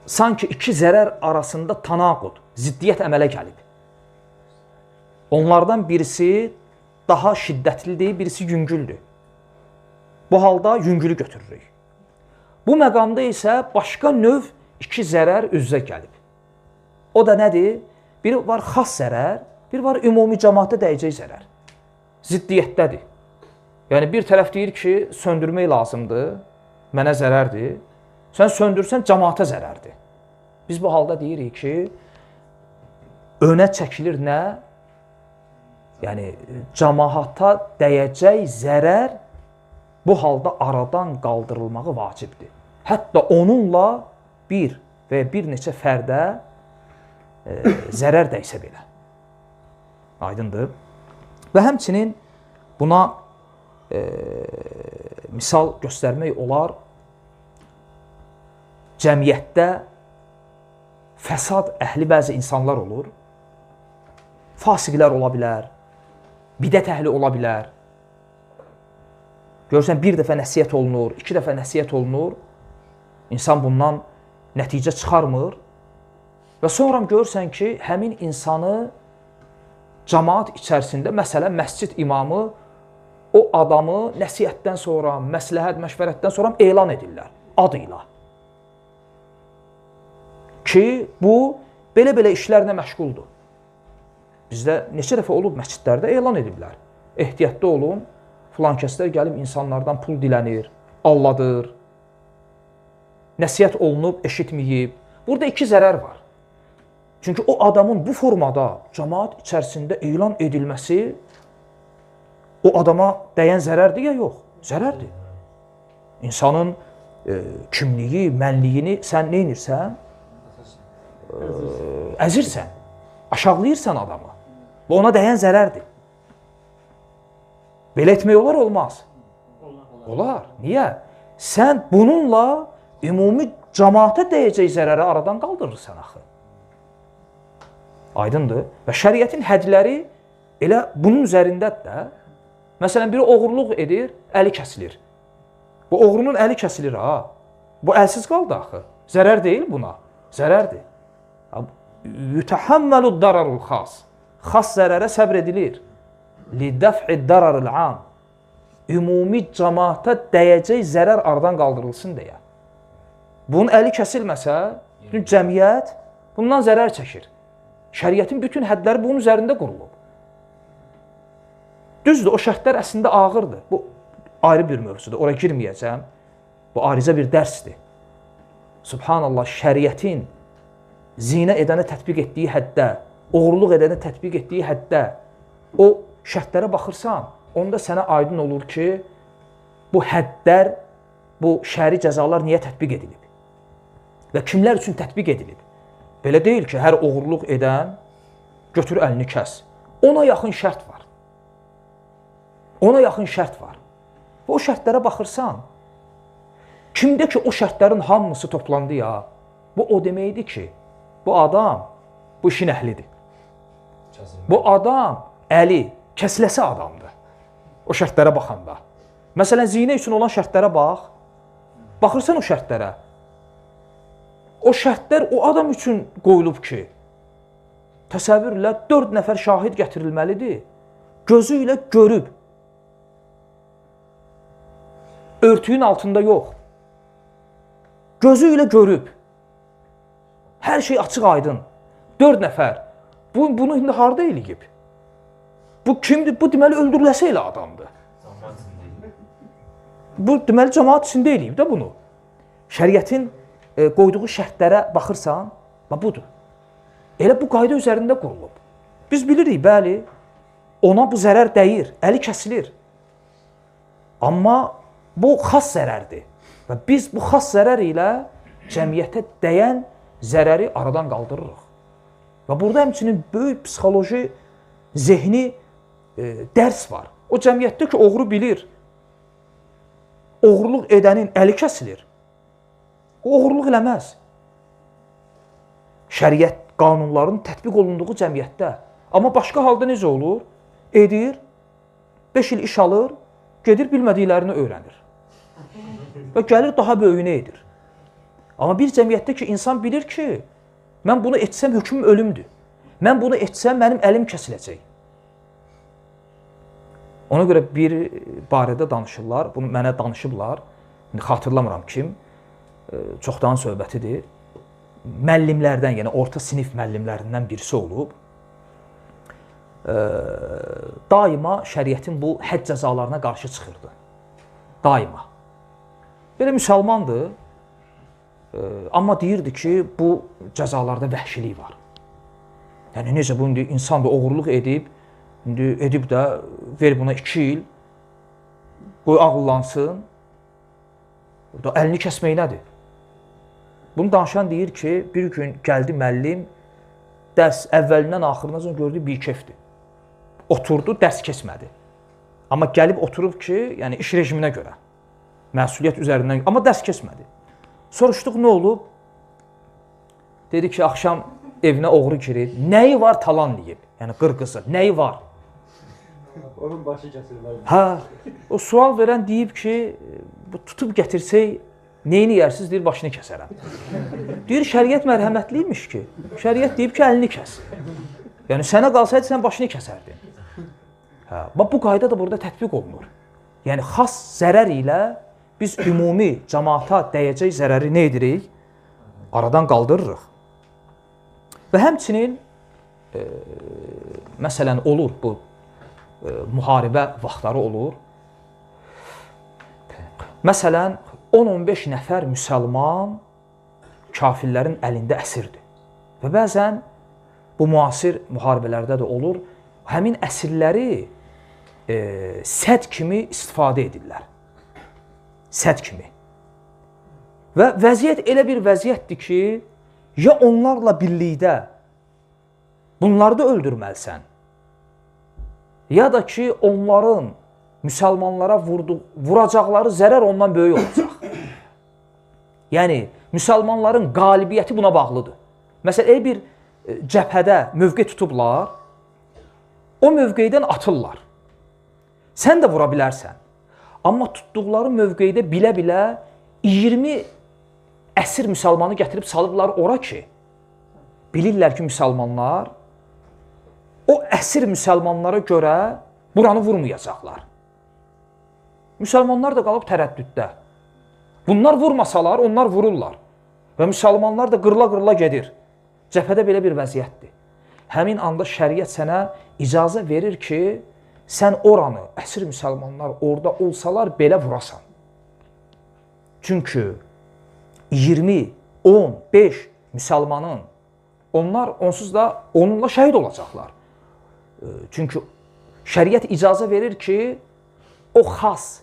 Sanki iki zərər arasında tanaqud, ziddiyyət əmələ gəlib. Onlardan birisi daha şiddətlidir, birisi yüngüldür. Bu halda yüngülü götürürük. Bu məqamda isə başqa növ iki zərər üz-üzə gəlib. O da nədir? Biri var xas zərər, biri var ümumi cəmaata dəyəcək zərər. Ziddiyyətdədir. Yəni, bir tərəf deyir ki, söndürmək lazımdır, mənə zərərdir. Sən söndürsən, cəmaata zərərdir. Biz bu halda deyirik ki, önə çəkilir nə? Yəni, cəmaata dəyəcək zərər bu halda aradan qaldırılmağı vacibdir. Hətta onunla bir və bir neçə fərdə zərər dəysə belə. Aydındır. Və həmçinin buna misal göstərmək olar, cəmiyyətdə fəsad əhli bəzi insanlar olur, fasiqlər ola bilər, bidət əhli ola bilər. Görürsən, bir dəfə nəsiyyət olunur, iki dəfə nəsiyyət olunur, insan bundan nəticə çıxarmır və sonra görürsən ki, həmin insanı cəmaat içərisində, məsələn, məscid imamı o adamı nəsiyyətdən sonra, məsləhət, məşvərətdən sonra elan edirlər adıyla. Ki, bu, belə-belə işlərlə məşğuldur. Bizdə neçə dəfə olub məscidlərdə elan ediblər. Ehtiyatlı olun, filan kəslər gəlib insanlardan pul dilənir, alladır, nəsiyyət olunub, eşitməyib. Burada iki zərər var. Çünki o adamın bu formada cəmaat içərisində elan edilməsi o adama dəyən zərərdir ya yox? Zərərdir. İnsanın kimliyi, mənliyini sən nə edirsən? Əzirsən, aşağılayırsan adamı. Bu ona dəyən zərərdir. Belə etmək olar, olmaz? Olar. Niyə? Sən bununla ümumi cəmaata dəyəcək zərəri aradan qaldırırsan axı. Aydındır. Və şəriətin hədləri elə bunun üzərindədir də. Məsələn, biri oğurluq edir, əli kəsilir. Bu oğrunun əli kəsilir ha. Bu əlsiz qaldı axı. Zərər deyil buna. Zərərdir. Yutəhamməlu dararul xas. Xas zərərə səbr edilir. Lidəf'i dararil am. ümumi cəmaata dəyəcək zərər aradan qaldırılsın deyə. Bunun əli kəsilməsə, bütün cəmiyyət bundan zərər çəkir. Şəriətin bütün həddləri bunun üzərində qurulub. Düzdür, o şərtlər əslində ağırdır. Bu ayrı bir mövzudur, oraya girməyəcəm. Bu ayrıca bir dərsdir. Subhanallah, şəriətin zinə edəni tətbiq etdiyi həddə, oğurluq edəni tətbiq etdiyi həddə, o şərtlərə baxırsan, onda sənə aydın olur ki, bu həddlər, bu şəri cəzalar niyə tətbiq edilib? Və kimlər üçün tətbiq edilib? Belə deyil ki, hər oğurluq edən götür əlini kəs. Ona yaxın şərt var. Ona yaxın şərt var. Və o şərtlərə baxırsan, kimdə ki o şərtlərin hamısı toplandı ya, bu o deməkdir ki, bu adam bu işin əhlidir. Bu adam əli kəsiləsi adamdır. O şərtlərə baxanda. Məsələn, zinə üçün olan şərtlərə bax. Baxırsan o şərtlərə. O şərtlər o adam üçün qoyulub ki, təsəvvürlə 4 nəfər şahid gətirilməlidir. Gözü ilə görüb. Örtüyün altında yox. Gözü ilə görüb. Hər şey açıq aydın. 4 nəfər. Bunu indi harda eləyib? Bu kimdir? Bu deməli öldürüləsə elə adamdır. Bu deməli cəmaat içində eləyib də bunu. Şəriətin qoyduğu şərtlərə baxırsan, budur. Elə bu qayda üzərində qurulub. Biz bilirik, bəli, ona bu zərər dəyir, əli kəsilir. Amma bu xas zərərdir. Və biz bu xas zərər ilə cəmiyyətə dəyən zərəri aradan qaldırırıq. Və burada həmçinin böyük psixoloji, zehni dərs var. O cəmiyyətdə ki, oğru bilir, oğurluq edənin əli kəsilir. O oğurluq eləməz. Şəriət qanunlarının tətbiq olunduğu cəmiyyətdə. Amma başqa halda necə olur? Edir, 5 il iş alır, gedir bilmədiklərini öyrənir. Və gəlir daha böyüyünə edir. Amma bir cəmiyyətdə ki, insan bilir ki, mən bunu etsəm hökmüm ölümdür. Mən bunu etsəm mənim əlim kəsiləcək. Ona görə bir barədə danışırlar, bunu mənə danışıblar, xatırlamıram kim, çoxdan söhbətidir. Müəllimlərdən, yəni orta sinif müəllimlərindən birisi olub. Daima şəriətin bu hədd cəzalarına qarşı çıxırdı. Daima. Belə müsəlmandır, amma deyirdi ki, bu cəzalarda vəhşilik var. Yəni necə bu indi insan da oğurluq edib, indi edib də ver buna 2 il, qoy ağıllansın, əlini kəsmək nədir? Bunu danışan deyir ki, bir gün gəldi müəllim, dərs əvvəlindən axırına gördü bir kefdir. Oturdu, dərs keçmədi. Amma gəlib oturub ki, yəni iş rejiminə görə, məsuliyyət üzərindən, amma dərs keçmədi. Soruşduq, nə olub? Dedi ki, axşam evinə oğru girib, nəyi var talan deyib, yəni qırqızı, nəyi var? Onun başı kəsilir. Hə, o sual verən deyib ki, tutub gətirsək, neyini yersiniz? Deyir, başını kəsərəm. Deyir, şəriət mərhəmətliymiş ki, şəriət deyib ki, əlini kəs. Yəni, sənə qalsaydı, sən başını kəsərdin. Hə, bu qayda da burada tətbiq olunur. Yəni, xas zərər ilə biz ümumi cəmaata dəyəcək zərəri nə edirik? Aradan qaldırırıq. Və həmçinin, məsələn, olur bu, müharibə vaxtları olur. Məsələn, 10-15 nəfər müsəlman kafirlərin əlində əsirdir. Və bəzən bu müasir müharibələrdə də olur, həmin əsirləri sədd kimi istifadə edirlər. Sədd kimi. Və vəziyyət elə bir vəziyyətdir ki, ya onlarla birlikdə bunları da öldürməlisən, ya da ki, onların müsəlmanlara vuracaqları zərər ondan böyük olacaq. Yəni, müsəlmanların qalibiyyəti buna bağlıdır. Məsələn, bir cəbhədə mövqe tutublar, o mövqeydən atırlar. Sən də vura bilərsən. Amma tutduqları mövqeydə bilə-bilə 20 əsir müsəlmanı gətirib salıblar ora ki, bilirlər ki, müsəlmanlar o əsir müsəlmanlara görə buranı vurmayacaqlar. Müsəlmanlar da qalıb tərəddüddə. Bunlar vurmasalar, onlar vururlar. Və müsəlmanlar da qırla-qırla gedir. Cəbhədə belə bir vəziyyətdir. Həmin anda şəriət sənə icazə verir ki, sən oranı, əsir müsəlmanlar orada olsalar belə vurasan. Çünki 20, 10, 5 müsəlmanın, onlar onsuz da onunla şəhid olacaqlar. Çünki şəriət icazə verir ki, o xas,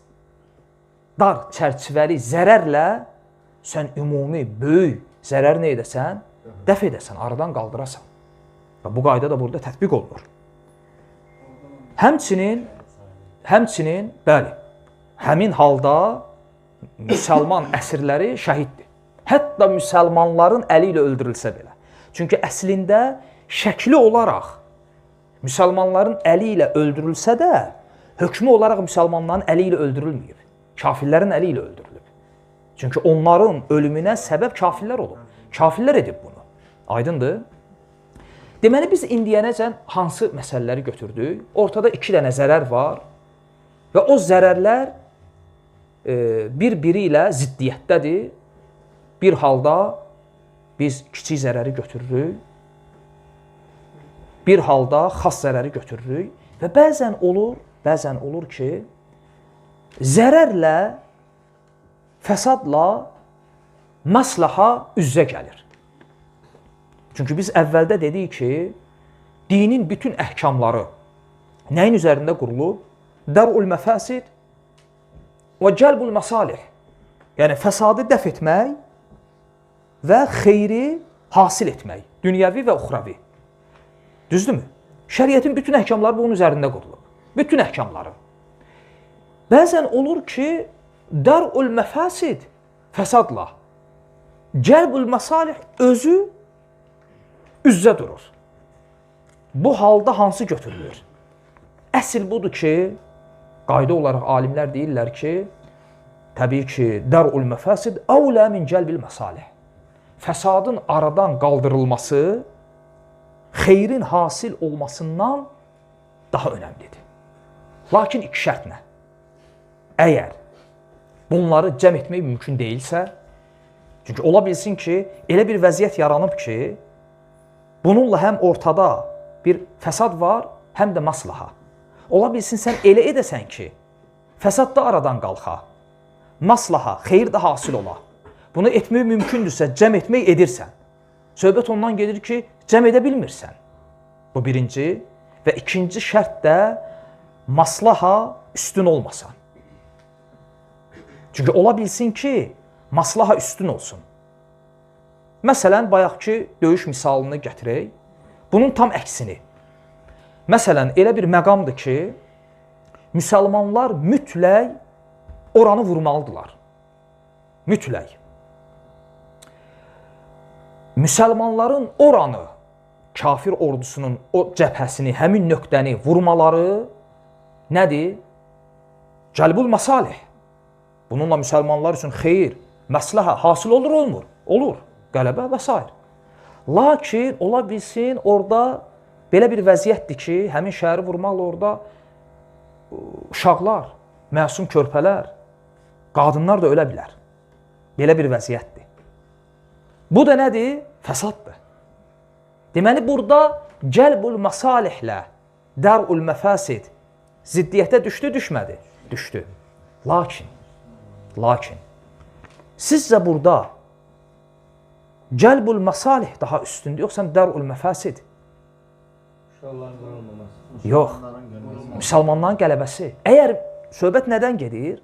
dar çərçivəli zərərlə sən ümumi, böyük zərər nə edəsən? Dəf edəsən, aradan qaldırasan. Və bu qayda da burada tətbiq olunur. Həmçinin, bəli, həmin halda müsəlman əsirləri şəhiddir. Hətta müsəlmanların əli ilə öldürülsə belə. Çünki əslində şəkli olaraq müsəlmanların əli ilə öldürülsə də, hökmü olaraq müsəlmanların əli ilə öldürülməyib. Kafirlərin əli ilə öldürülüb. Çünki onların ölümünə səbəb kafirlər olub. Kafirlər edib bunu. Aydındır? Deməli, biz indiyənəcən hansı məsələləri götürdük? Ortada 2 dənə zərər var və o zərərlər bir-biri ilə ziddiyyətdədir. Bir halda biz kiçik zərəri götürürük, bir halda xas zərəri götürürük və bəzən olur ki, zərərlə, fəsadla məslaha üz-üzə gəlir. Çünki biz əvvəldə dedik ki, dinin bütün əhkamları nəyin üzərində qurulub? Dər'ul məfəsid və cəlbul məsalih. Yəni, fəsadı dəf etmək və xeyri hasil etmək. Dünyəvi və uxravi. Düzdürmü? Şəriətin bütün əhkamları bunun üzərində qurulub. Bütün əhkamları. Bəzən olur ki, dər'ul məfəsid fəsadla, cəlbul məsalih özü üz-üzə durur. Bu halda hansı götürülür? Əsl budur ki, qayda olaraq alimlər deyirlər ki, təbii ki, dər'ul məfəsid əvlə min cəlbil məsalih. Fəsadın aradan qaldırılması xeyrin hasil olmasından daha önəmlidir. Lakin 2 şərtlə. Əgər bunları cəm etmək mümkün deyilsə, çünki ola bilsin ki, elə bir vəziyyət yaranıb ki, bununla həm ortada bir fəsad var, həm də maslaha. Ola bilsin sən elə edəsən ki, fəsad da aradan qalxa, maslaha, xeyir də hasil ola. Bunu etmək mümkündürsə, cəm etmək edirsən. Söhbət ondan gedir ki, cəm edə bilmirsən. Bu birinci və ikinci şərt də maslaha üstün olmasan. Çünki ola bilsin ki, maslaha üstün olsun. Məsələn, bayaqki döyüş misalını gətirək. Bunun tam əksini. Məsələn, elə bir məqamdır ki, müsəlmanlar mütləq oranı vurmalıdırlar. Mütləq. Müsəlmanların oranı, kafir ordusunun o cəbhəsini, həmin nöqtəni vurmaları nədir? Cəlbul məsalih. Bununla müsəlmanlar üçün xeyir, məsləhə hasil olur, olmur? Olur. Qələbə və s. Lakin ola bilsin orada belə bir vəziyyətdir ki, həmin şəhəri vurmaqla orada uşaqlar, məsum körpələr, qadınlar da ölə bilər. Belə bir vəziyyətdir. Bu da nədir? Fəsaddır. Deməli, burada cəlbul məsalihlə dər'ul məfəsid ziddiyyətə düşdü, düşmədi? Düşdü. Lakin, sizcə burada cəlbul məsalih daha üstündür, yoxsa dər'ul məfəsid? Yox, müsəlmanların qələbəsi. Əgər söhbət nədən gedir?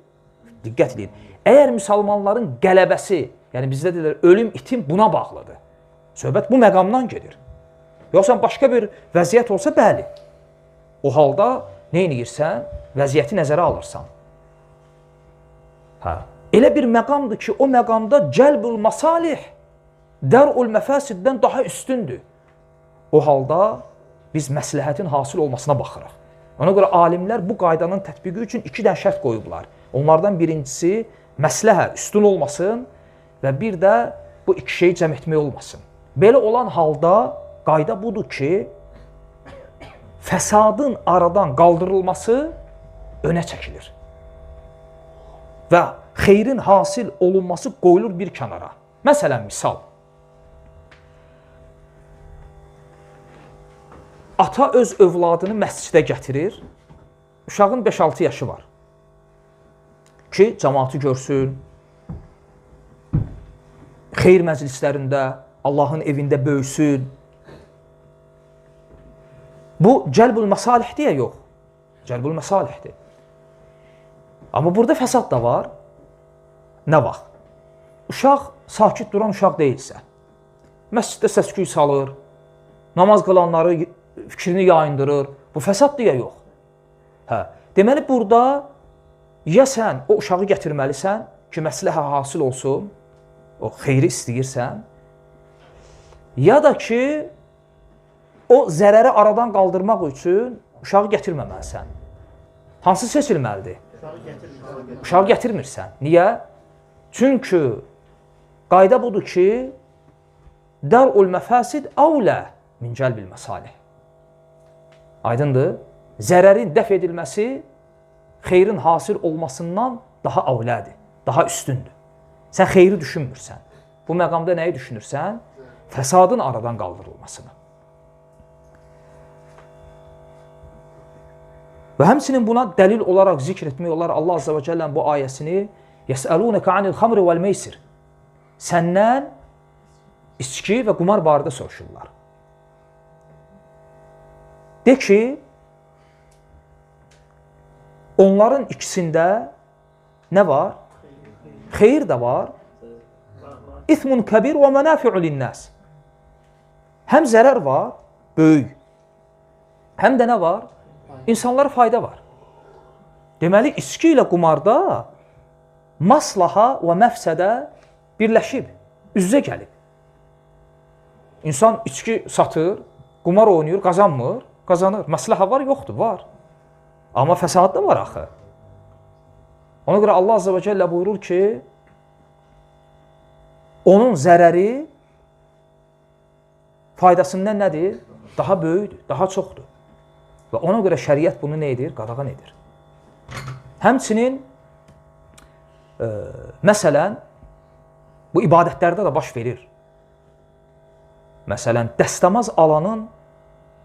Diqqət edin. Əgər müsəlmanların qələbəsi, yəni bizdə deyirlər, ölüm, itim buna bağlıdır. Söhbət bu məqamdan gedir. Yoxsa başqa bir vəziyyət olsa, bəli. O halda nə edirsən? Vəziyyəti nəzərə alırsan. Elə bir məqamdır ki, o məqamda cəlbul məsalih dər'ul məfəsiddən daha üstündür. O halda biz məsləhətin hasil olmasına baxırıq. Ona görə alimlər bu qaydanın tətbiqi üçün 2 dənə şərt qoyublar. Onlardan birincisi məsləhə üstün olmasın və bir də bu 2 şeyi cəm etmək olmasın. Belə olan halda qayda budur ki, fəsadın aradan qaldırılması önə çəkilir. və xeyrin hasil olunması qoyulur bir kənara. Məsələn, misal. Ata öz övladını məscidə gətirir, uşağın 5-6 yaşı var ki, cəmaatı görsün, xeyir məclislərində, Allahın evində böyüsün. Bu, cəlbül məsalihdir ya, yox. Cəlbül məsalihdir. Amma burada fəsad da var. Nə vaxt? Uşaq sakit duran uşaq deyilsə, məsciddə səs-küy salır, namaz qılanları fikrini yayındırır. Bu fəsaddır ya, yox. Hə. Deməli, burada ya sən o uşağı gətirməlisən ki, məsləhə hasil olsun, o xeyri istəyirsən, ya da ki, o zərəri aradan qaldırmaq üçün uşağı gətirməməlisən. Hansı seçilməlidir? Uşağı gətirmirsən. Niyə? Çünki qayda budur ki, dər'ul məfəsid əvlə min cəlbil məsalih. Aydındır? Zərərin dəf edilməsi xeyrin hasil olmasından daha əvlədir, daha üstündür. Sən xeyri düşünmürsən. Bu məqamda nəyi düşünürsən? Fəsadın aradan qaldırılmasını. Və həmçinin buna dəlil olaraq zikr etmək olar Allah Azza və Cəllənin bu ayəsini Yəsəlunəkə anil xamri vəl meysir. Səndən içki və qumar barədə soruşurlar. De ki, onların ikisində nə var? Xeyir də var. İthmun kəbir və mənafi'u linnəs. Həm zərər var, böyük. Həm də nə var? İnsanlara fayda var. Deməli, içki ilə qumarda maslaha və məfsədə birləşib, üz-üzə gəlib. İnsan içki satır, qumar oynayır, qazanmır, qazanır. Məslaha var, yoxdur, var. Amma fəsad da var axı. Ona görə Allah Azza və Cəllə buyurur ki, onun zərəri faydasından nədir? Daha böyükdür, daha çoxdur. Və ona görə şəriət bunu nə edir? Qadağan edir. Həmçinin, məsələn, bu ibadətlərdə də baş verir. Məsələn, dəstəmaz alanın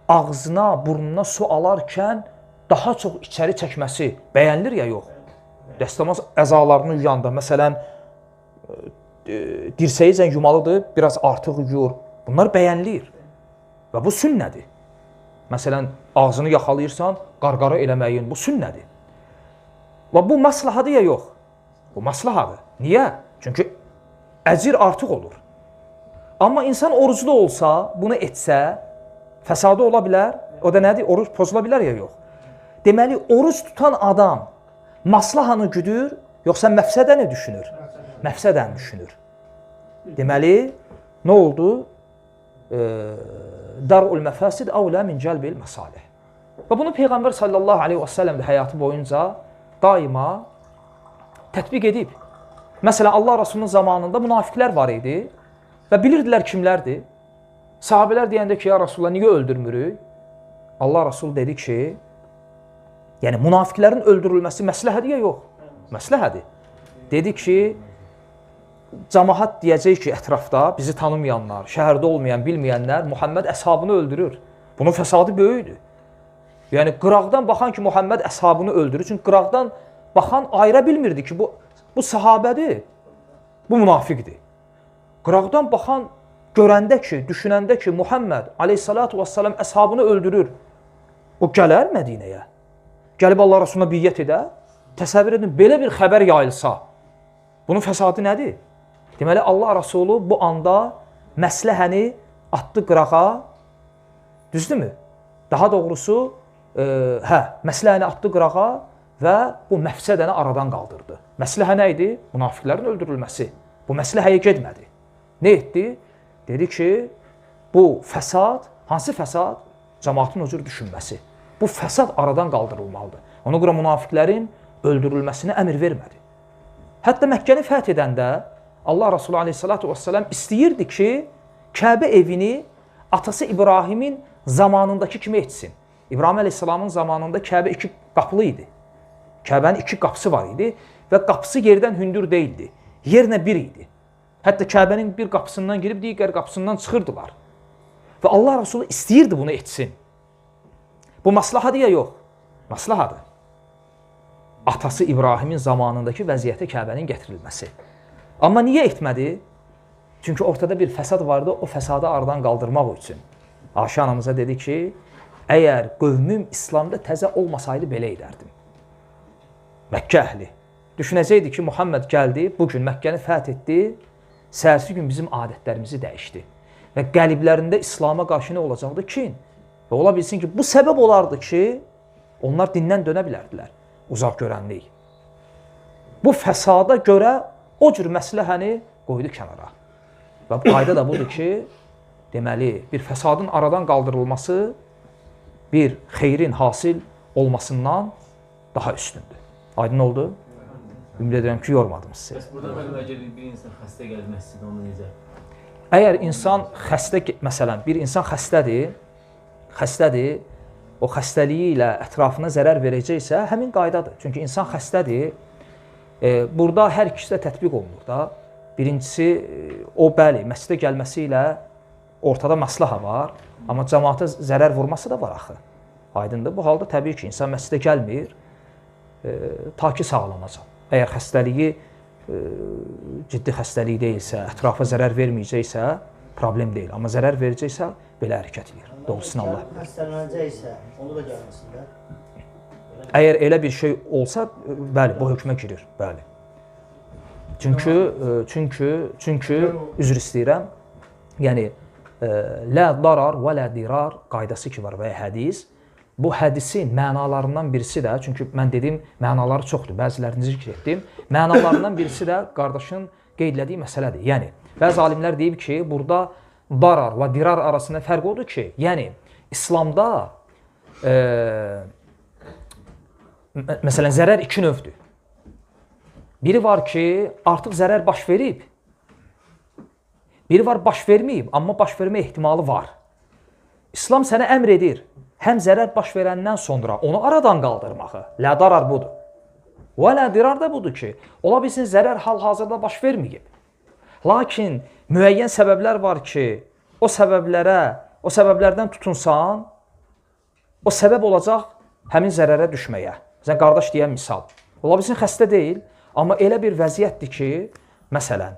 ağzına, burnuna su alarkən daha çox içəri çəkməsi bəyənilir ya, yox. Dəstəmaz əzalarını yuyanda, məsələn, dirsəyi yumalıdır, biraz artıq yuyur. Bunlar bəyənilir və bu sünnədir. Məsələn, ağzını yaxalayırsan, qarqara eləməyin, bu sünnədir. Və bu maslahadır ya, yox. Bu maslahadır. Niyə? Çünki əcir artıq olur. Amma insan oruclu olsa, bunu etsə, fəsadı ola bilər. O da nədir? Oruc pozula bilər ya, yox. Deməli, oruc tutan adam maslahanı güdür, yoxsa məfsədəni düşünür? Məfsədəni düşünür. Deməli, nə oldu? Dar'ul məfəsid əvlə min cəlbil məsalih. Və bunu Peyğəmbər sallallahu aleyhi və səlləm də həyatı boyunca daima tətbiq edib. Məsələn, Allah Rasulunun zamanında münafiqlər var idi və bilirdilər kimlərdir. Sahabələr deyəndə ki, ya Rasulullah, niyə öldürmürük? Allah Rasul dedi ki, yəni münafiqlərin öldürülməsi məsləhədir ya, yox? Məsləhədir. Dedi ki, cəmaət deyəcək ki, ətrafda bizi tanımayanlar, şəhərdə olmayan, bilməyənlər Muhammed əshabını öldürür. Bunun fəsadı böyükdür. Yəni, qıraqdan baxan ki, Muhammed əshabını öldürür. Çünki qıraqdan baxan ayıra bilmirdi ki, bu sahabədir, bu münafiqdir. Qıraqdan baxan görəndə ki, düşünəndə ki, Muhammed aleyhissalatu vesselam əshabını öldürür, o gələr Mədinəyə. Gəlib Allah Rasuluna biyyət edə, təsəvvür edin, belə bir xəbər yayılsa, bunun fəsadı nədir? Deməli, Allah Rasulü bu anda məsləhəni atdı qırağa, düzdürmü? Daha doğrusu, məsləhəni atdı qırağa və bu məfsədəni aradan qaldırdı. Məsləhə nə idi? Münafiqlərin öldürülməsi. Bu məsləhəyə getmədi. Nə etdi? Dedi ki, bu fəsad, hansı fəsad? Cəmaatın o cür düşünməsi. Bu fəsad aradan qaldırılmalıdır. Ona görə münafiqlərin öldürülməsinə əmr vermədi. Hətta Məkkəni fəth edəndə Allah Rasulü aleyhissalatu vesselam istəyirdi ki, Kəbə evini atası İbrahimin zamanındakı kimi etsin. İbrahim aleyhissalamın zamanında Kəbə 2 qapılı idi. Kəbənin 2 qapısı var idi və qapısı yerdən hündür deyildi. Yerlə bir idi. Hətta Kəbənin bir qapısından girib digər qapısından çıxırdılar. Və Allah Resulü istəyirdi bunu etsin. Bu maslahadır ya yox? Maslahadır. Atası İbrahimin zamanındakı vəziyyətə Kəbənin gətirilməsi. Amma niyə etmədi? Çünki ortada bir fəsad vardı, o fəsadı aradan qaldırmaq üçün. Ayşə anamıza dedi ki, əgər qövmüm İslamda təzə olmasaydı belə edərdim. Məkkə əhli. Düşünəcəkdi ki, Muhammed gəldi, bugün Məkkəni fəth etdi, səhərsi gün bizim adətlərimizi dəyişdi. Və qəliblərində İslama qarşı nə olacaqdı? Kin. Və ola bilsin ki, bu səbəb olardı ki, onlar dindən dönə bilərdilər. Uzaq görənlik. Bu fəsada görə o cür məsləhəni qoydu kənara. Və qayda da budur ki, deməli, bir fəsadın aradan qaldırılması bir xeyrin hasil olmasından daha üstündür. Aydın oldu? Ümid edirəm ki, yormadım sizi. Bəs burada mənim əgər bir insan xəstə gəlir məscidə, onu necə? Əgər insan xəstə, məsələn, bir insan xəstədir, o xəstəliyi ilə ətrafına zərər verəcəksə, həmin qaydadır. Çünki insan xəstədir, burada hər ikisi də tətbiq olunur da. Birincisi, o bəli, məscidə gəlməsi ilə ortada maslaha var, amma cəmaata zərər vurması da var axı. Aydındır. Bu halda təbii ki, insan məscidə gəlmir, ta ki sağlanacaq. Əgər xəstəliyi ciddi xəstəlik deyilsə, ətrafa zərər verməyəcəksə, problem deyil. Amma zərər verəcəksə, belə hərəkət edir. Doğrusunu Allah. Xəstələnəcəksə, onu da gəlməsin də. Əgər elə bir şey olsa, bəli, bu hökmə girir, bəli. Çünki üzr istəyirəm, yəni la darar və la dirar qaydası ki var və hədis, bu hədisin mənalarından birisi də, çünki mən dedim, mənaları çoxdur, bəzilərini zikr etdim, mənalarından birisi də qardaşın qeyd etdiyi məsələdir. Yəni, bəzi alimlər deyib ki, burada darar və dirar arasında fərq odur ki, yəni, İslamda məsələn, zərər iki növdür. Biri var ki, artıq zərər baş verib, biri var baş verməyib, amma baş vermə ehtimalı var. İslam sənə əmr edir, həm zərər baş verəndən sonra onu aradan qaldırmağı, la darar budur. Və la dirar da budur ki, ola bilsin zərər hal-hazırda baş verməyib. Lakin müəyyən səbəblər var ki, o səbəblərdən tutunsan, o səbəb olacaq həmin zərərə düşməyə. Sən qardaş deyən misal. Ola bilsin xəstə deyil, amma elə bir vəziyyətdir ki, məsələn,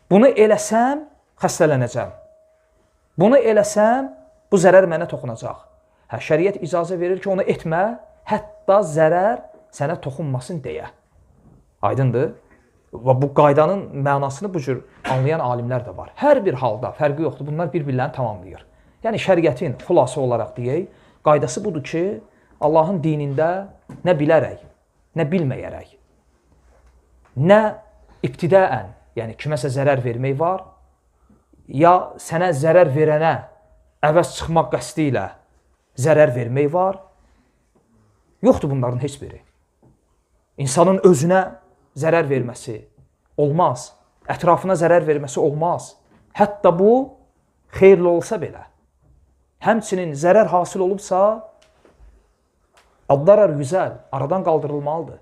bunu eləsəm, xəstələnəcəm. Bunu eləsəm, bu zərər mənə toxunacaq. Şəriət icazə verir ki, onu etmə, hətta zərər sənə toxunmasın deyə. Aydındır? Və bu qaydanın mənasını bu cür anlayan alimlər də var. Hər bir halda fərqi yoxdur, bunlar bir-birlərini tamamlayır. Yəni, şəriətin xulası olaraq deyək, qaydası budur ki, Allahın dinində nə bilərək, nə bilməyərək, nə ibtidaən, yəni kiməsə zərər vermək var, ya sənə zərər verənə əvəz çıxmaq qəsdi ilə zərər vermək var. Yoxdur bunların heç biri. İnsanın özünə zərər verməsi olmaz, ətrafına zərər verməsi olmaz. Hətta bu, xeyirli olsa belə. Həmçinin zərər hasil olubsa, addarar güzəl, aradan qaldırılmalıdır.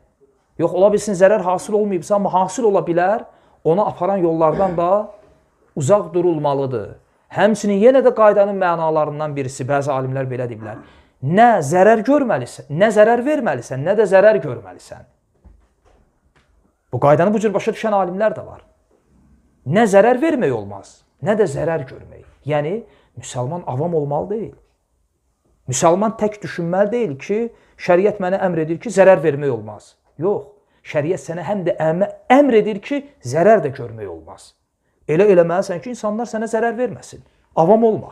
Yox, ola bilsin zərər hasil olmayıbsa, amma hasil ola bilər, onu aparan yollardan da uzaq durulmalıdır. Həmçinin yenə də qaydanın mənalarından birisi, bəzi alimlər belə deyiblər, nə zərər görməlisən, nə zərər verməlisən, nə də zərər görməlisən. Bu qaydanı bu cür başa düşən alimlər də var. Nə zərər vermək olmaz, nə də zərər görmək. Yəni, müsəlman avam olmalı deyil. Müsəlman tək düşünməli deyil ki, şəriət mənə əmr edir ki, zərər vermək olmaz. Yox, şəriət sənə həm də əmr edir ki, zərər də görmək olmaz. Elə eləməlisən ki, insanlar sənə zərər verməsin. Avam olma.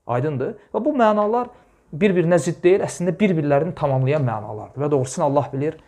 Aydındır? Və bu mənalar bir-birinə zidd deyil, əslində bir-birlərini tamamlayan mənalardır. Və doğrusunu Allah bilir.